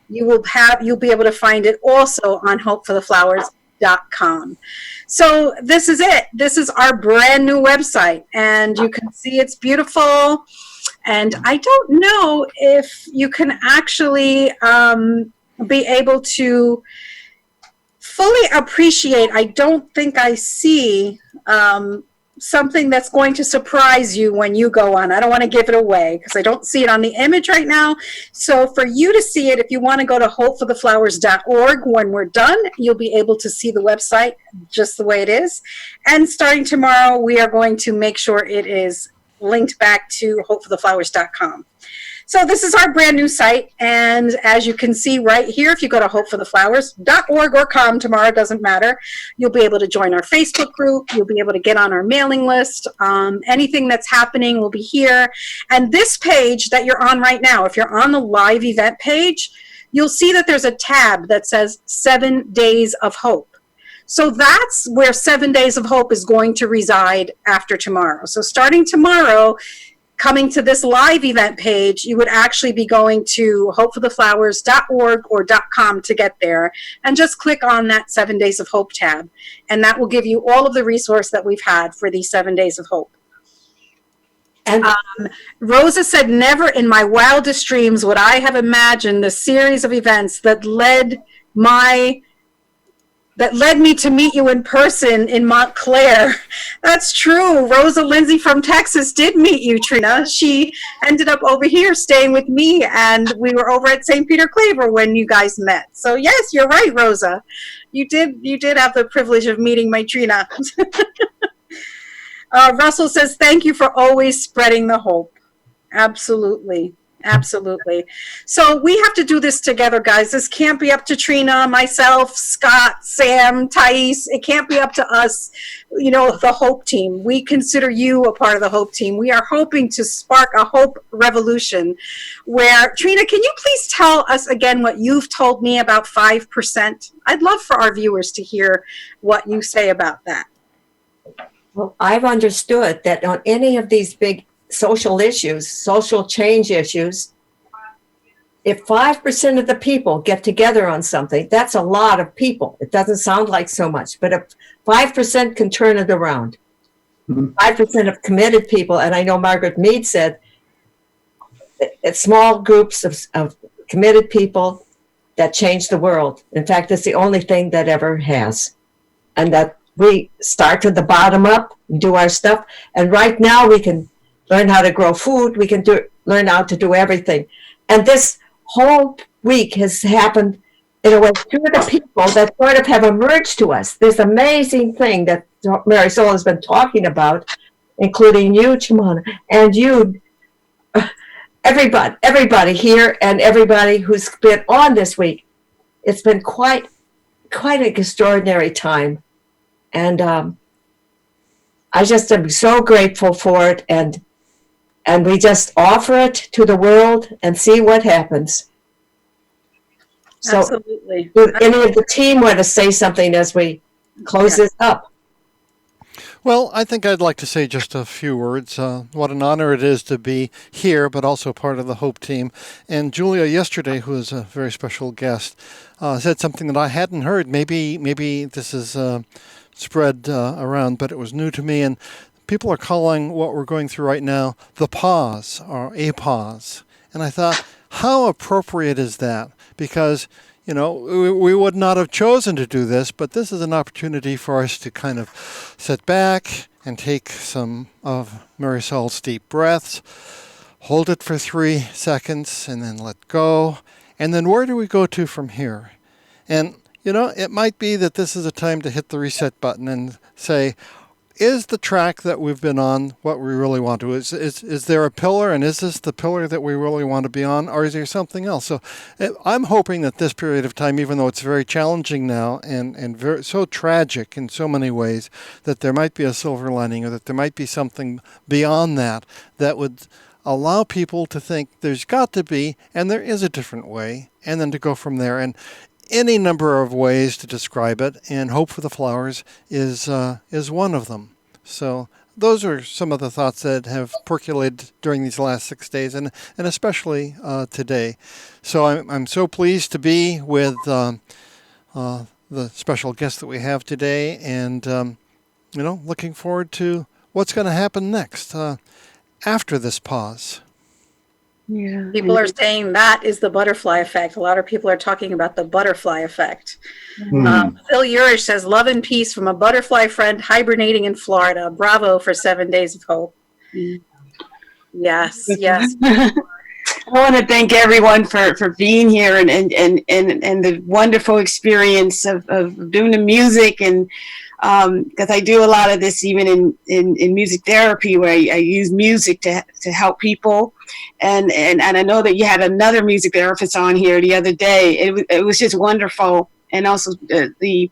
You'll be able to find it also on hopefortheflowers.com. So this is it. This is our brand new website, and you can see it's beautiful. And I don't know if you can actually be able to fully appreciate. I don't think I see something that's going to surprise you when you go on. I don't want to give it away because I don't see it on the image right now. So for you to see it, if you want to go to hopefortheflowers.org when we're done, you'll be able to see the website just the way it is. And starting tomorrow, we are going to make sure it is linked back to hopefortheflowers.com. So this is our brand new site, and as you can see right here, if you go to hopefortheflowers.org or com tomorrow, doesn't matter, you'll be able to join our Facebook group, you'll be able to get on our mailing list, anything that's happening will be here. And this page that you're on right now, if you're on the live event page, you'll see that there's a tab that says 7 Days of Hope. So that's where 7 Days of Hope is going to reside after tomorrow. So starting tomorrow, coming to this live event page, you would actually be going to hopefortheflowers.org or .com to get there, and just click on that 7 Days of Hope tab, and that will give you all of the resource that we've had for these 7 Days of Hope. And Rosa said, never in my wildest dreams would I have imagined the series of events that led me to meet you in person in Montclair. That's true. Rosa Lindsay from Texas did meet you, Trina. She ended up over here staying with me, and we were over at St. Peter Claver when you guys met. So yes, you're right, Rosa. You did have the privilege of meeting my Trina. Russell says, thank you for always spreading the hope. Absolutely. Absolutely. So we have to do this together, guys. This can't be up to Trina, myself, Scott, Sam, Thais. It can't be up to us, the Hope team. We consider you a part of the Hope team. We are hoping to spark a hope revolution where, Trina, can you please tell us again what you've told me about 5%? I'd love for our viewers to hear what you say about that. Well, I've understood that on any of these big social issues, social change issues, if 5% of the people get together on something, that's a lot of people. It doesn't sound like so much, but if 5% can turn it around, 5% of committed people, and I know Margaret Mead said, it's small groups of committed people that change the world. In fact, it's the only thing that ever has. And that we start to the bottom up and do our stuff. And right now we can learn how to grow food. We can learn how to do everything. And this whole week has happened in a way through the people that sort of have emerged to us. This amazing thing that Marisol has been talking about, including you, Chimana, and you, everybody here, and everybody who's been on this week. It's been quite an extraordinary time, and I just am so grateful for it, and we just offer it to the world and see what happens. So, Absolutely. do any of the team want to say something as we close this up? Well, I think I'd like to say just a few words. What an honor it is to be here, but also part of the Hope team. And Julia, yesterday, who is a very special guest, said something that I hadn't heard. Maybe this is spread around, but it was new to me. And people are calling what we're going through right now the pause, or a pause. And I thought, how appropriate is that? Because we would not have chosen to do this, but this is an opportunity for us to kind of sit back and take some of Marisol's deep breaths, hold it for 3 seconds, and then let go. And then where do we go to from here? And, it might be that this is a time to hit the reset button and say, is the track that we've been on what we really want to? Is there a pillar, and is this the pillar that we really want to be on, or is there something else? So I'm hoping that this period of time, even though it's very challenging now and so tragic in so many ways, that there might be a silver lining, or that there might be something beyond that would allow people to think there's got to be, and there is a different way, and then to go from there. And any number of ways to describe it, and Hope for the Flowers is one of them. So those are some of the thoughts that have percolated during these last 6 days, and especially today. So I'm so pleased to be with the special guest that we have today, and looking forward to what's going to happen next after this pause. Yeah. People are saying that is the butterfly effect. A lot of people are talking about the butterfly effect. Phil Urish says, love and peace from a butterfly friend hibernating in Florida. Bravo for 7 Days of Hope. Yes. I want to thank everyone for being here and the wonderful experience of doing the music, and because I do a lot of this even in music therapy, where I use music to help people, and I know that you had another music therapist on here the other day. It was just wonderful, and also the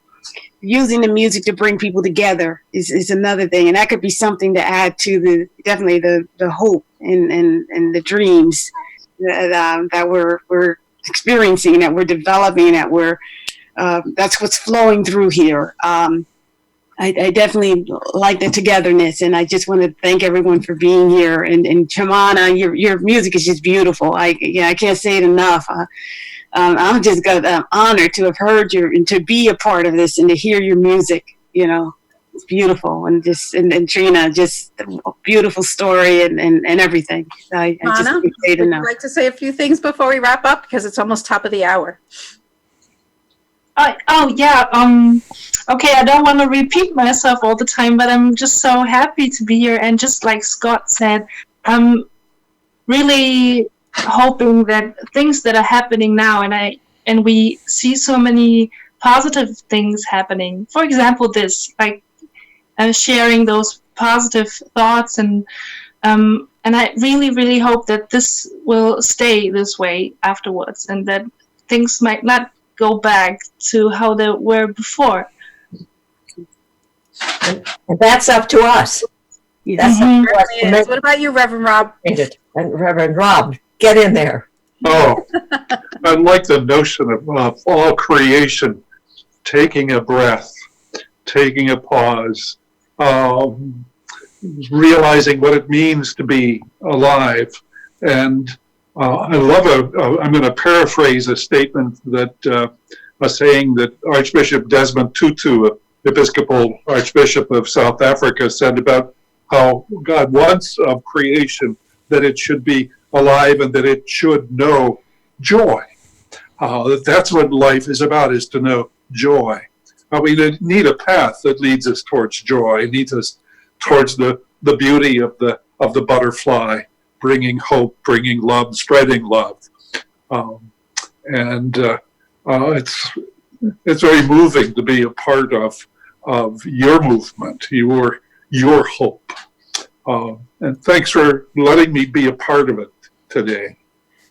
using the music to bring people together is another thing, and that could be something to add to the hope and the dreams that we're experiencing, that we're developing, that's what's flowing through here. I definitely like the togetherness, and I just want to thank everyone for being here. And Chimana, your music is just beautiful. I can't say it enough. I'm just honored to have heard and to be a part of this and to hear your music. It's beautiful, and Trina, just a beautiful story and everything. I just can't say it enough. I'd like to say a few things before we wrap up, because it's almost top of the hour. Okay, I don't want to repeat myself all the time, but I'm just so happy to be here. And just like Scott said, I'm really hoping that things that are happening now, and we see so many positive things happening. For example, this, like sharing those positive thoughts, and I really, really hope that this will stay this way afterwards, and that things might not go back to how they were before. And that's up to us. That's up to us. What about you, Reverend Rob? And Reverend Rob, get in there. Oh, I like the notion of all creation taking a breath, taking a pause, realizing what it means to be alive. And I love I'm going to paraphrase a statement that a saying that Archbishop Desmond Tutu, Episcopal Archbishop of South Africa, said about how God wants of creation that it should be alive and that it should know joy. That's what life is about, is to know joy. We need a path that leads us towards joy, leads us towards the beauty of the of the butterfly, bringing hope, bringing love, spreading love. It's very moving to be a part of your movement, your hope. And thanks for letting me be a part of it today.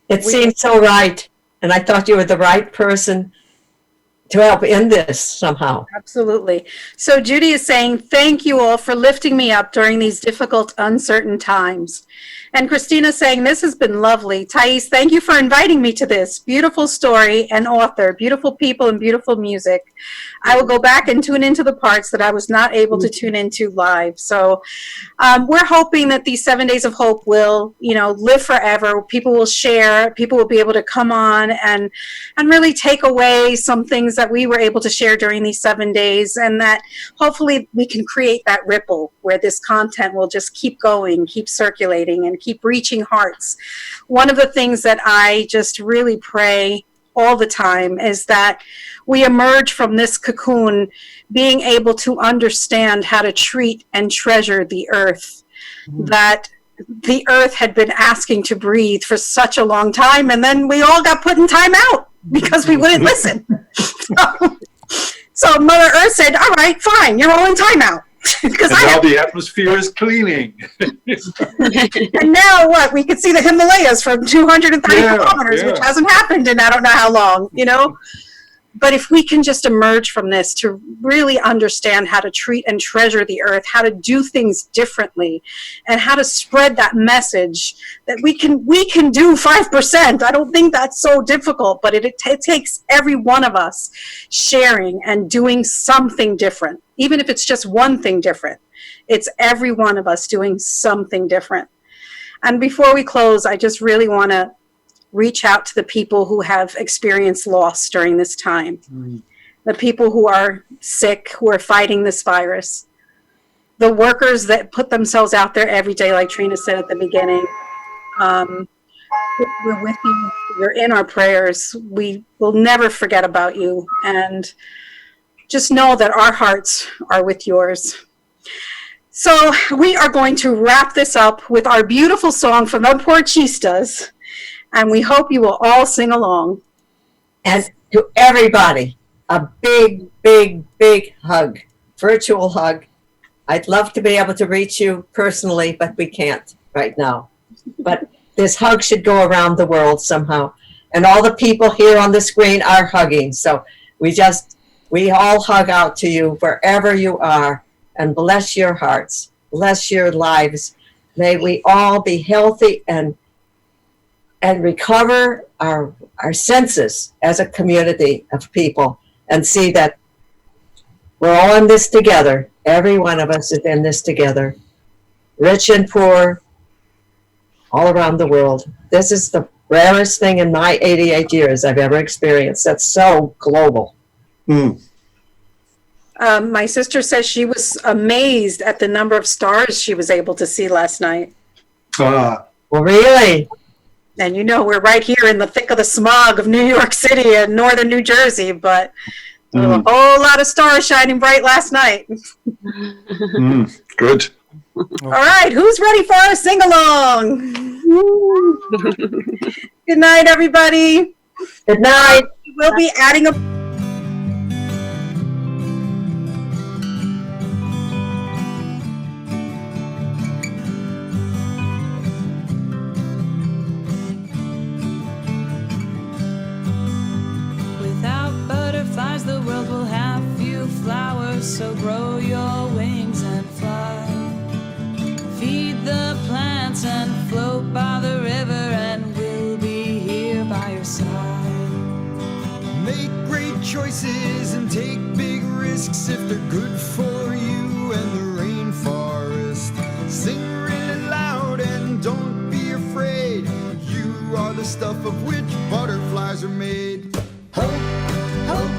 It seemed so right. And I thought you were the right person to help end this somehow. Absolutely. So Judy is saying, thank you all for lifting me up during these difficult, uncertain times. And Christina saying, this has been lovely. Thais, thank you for inviting me to this. Beautiful story and author, beautiful people and beautiful music. I will go back and tune into the parts that I was not able to tune into live. So we're hoping that these 7 days of hope will, live forever. People will share, people will be able to come on and really take away some things that we were able to share during these 7 days, and that hopefully we can create that ripple where this content will just keep going, keep circulating, and keep reaching hearts. One of the things that I just really pray all the time is that we emerge from this cocoon being able to understand how to treat and treasure the earth, that the earth had been asking to breathe for such a long time, and then we all got put in time out because we wouldn't listen. So Mother Earth said, all right, fine, you're all in timeout. And now the atmosphere is cleaning. And now what? We could see the Himalayas from 230 kilometers, which hasn't happened in I don't know how long, But if we can just emerge from this to really understand how to treat and treasure the earth, how to do things differently, and how to spread that message that we can do 5%. I don't think that's so difficult, but it takes every one of us sharing and doing something different. Even if it's just one thing different, it's every one of us doing something different. And before we close, I just really want to reach out to the people who have experienced loss during this time, the people who are sick, who are fighting this virus, the workers that put themselves out there every day, like Trina said at the beginning. We're with you. You're in our prayers. We will never forget about you. And just know that our hearts are with yours. So we are going to wrap this up with our beautiful song from the Porchistas. And we hope you will all sing along. And to everybody, a big, big, big hug, virtual hug. I'd love to be able to reach you personally, but we can't right now. But this hug should go around the world somehow. And all the people here on the screen are hugging. So we all hug out to you wherever you are, and bless your hearts, bless your lives. May we all be healthy and recover our senses as a community of people, and see that we're all in this together. Every one of us is in this together, rich and poor, all around the world. This is the rarest thing in my 88 years I've ever experienced. That's so global. My sister says she was amazed at the number of stars she was able to see last night. Well, really? And we're right here in the thick of the smog of New York City and northern New Jersey, but a whole lot of stars shining bright last night. Good. All right, who's ready for our sing-along? Good night, everybody. Good night. We'll be adding a... The world will have few flowers, so grow your wings and fly. Feed the plants and float by the river, and we'll be here by your side. Make great choices and take big risks if they're good for you and the rainforest. Sing really loud and don't be afraid. You are the stuff of which butterflies are made. Hope, hope,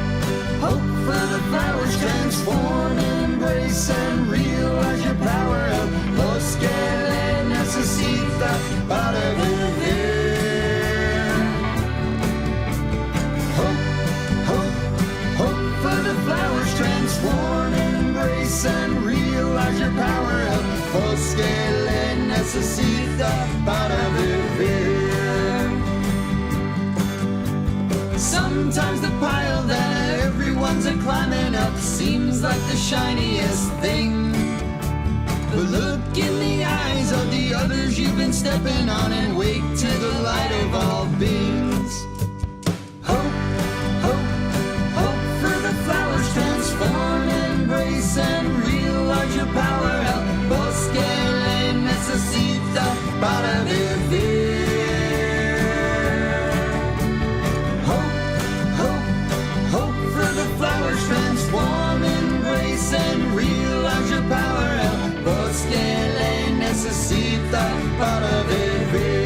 hope for the flowers, transform, embrace, and realize your power. Los que le necesita para vivir. Hope, hope, hope for the flowers, transform, embrace, and realize your power. Los que le necesita necesita para vivir. Sometimes the pile that everyone's a-climbing up seems like the shiniest thing. But look in the eyes of the others you've been stepping on and wake to the light of all beings. Hope, hope, hope for the flowers, transform, embrace, and realize your power. El bosque le necesita para vivir. Hope, hope, hope for the flowers, transform, embrace, and realize your power. El bosque le necesita para vivir.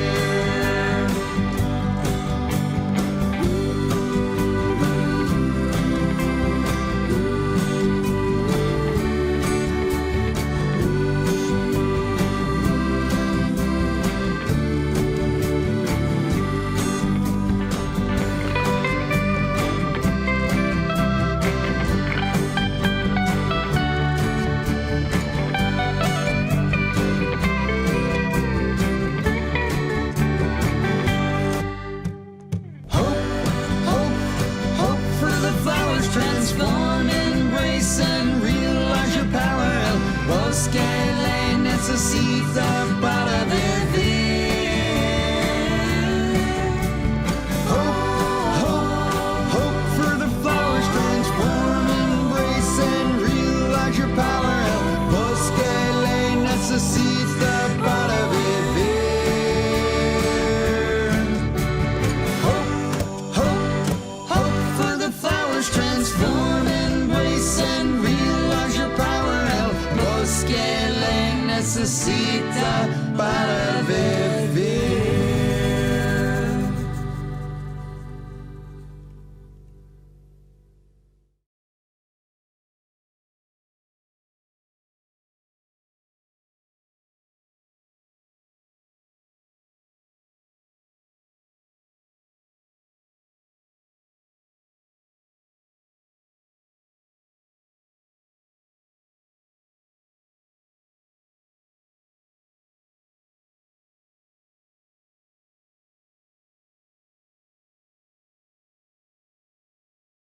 Transform, embrace, and realize your power. El bosque le necesita para vivir. Hope, hope, hope for the flowers. Transform, embrace, and realize your power. El bosque le necesita para vivir. Hope, hope, hope for the flowers. Transform, embrace, and realize your power. El bosque le necesita para vivir.